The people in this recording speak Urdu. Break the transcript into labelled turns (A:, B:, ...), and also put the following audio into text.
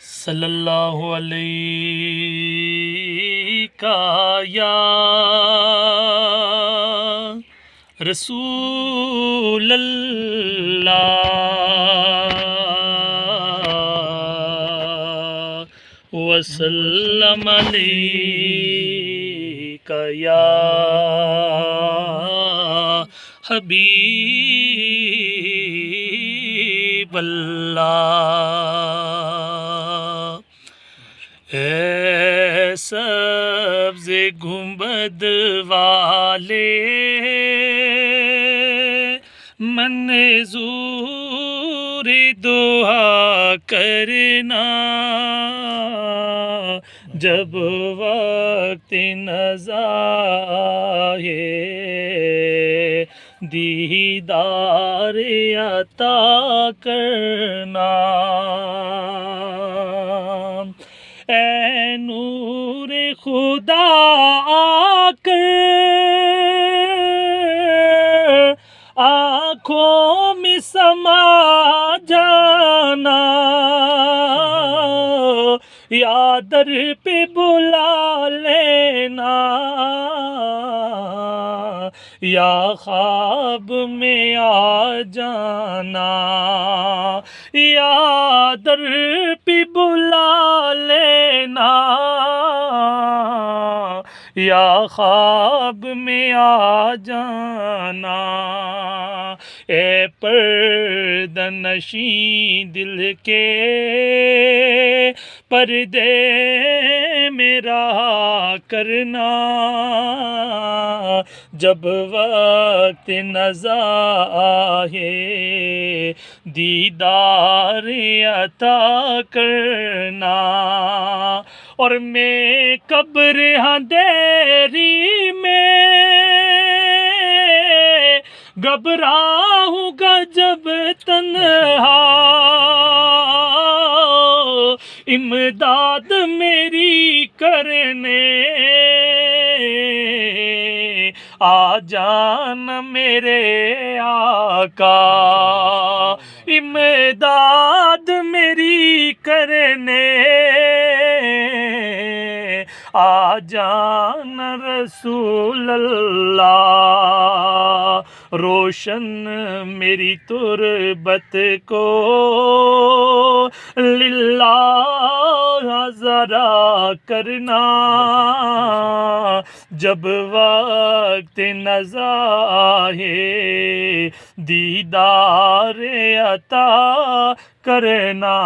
A: صلی اللہ علیہ یا رسول اللہ وسلم علیک یا حبیب اللہ۔ اے سبز گنبد والے منظور دعا کرنا، جب وقت نزا ہے دیدار عطا کرنا۔ اے نور خدا آ کر آنکھوں میں سما جانا، یا در پہ بلا لینا، یا خواب میں آ جانا، یا در پہ بلا لینا، یا خواب میں آ جانا۔ اے پردہ نشین دل کے پردے میرا کرنا، جب وقت نزا ہے دیدار عطا کرنا۔ اور میں قبر اندھیری میں گھبراؤں گا جب تنہا، امداد میری کرنے آ جانا میرے آقا، امداد میری کرنے آ جانا رسول اللہ۔ روشن میری تربت کو للہ ذرا کرنا، جب وقت نزا ہے دیدار عطا کرنا۔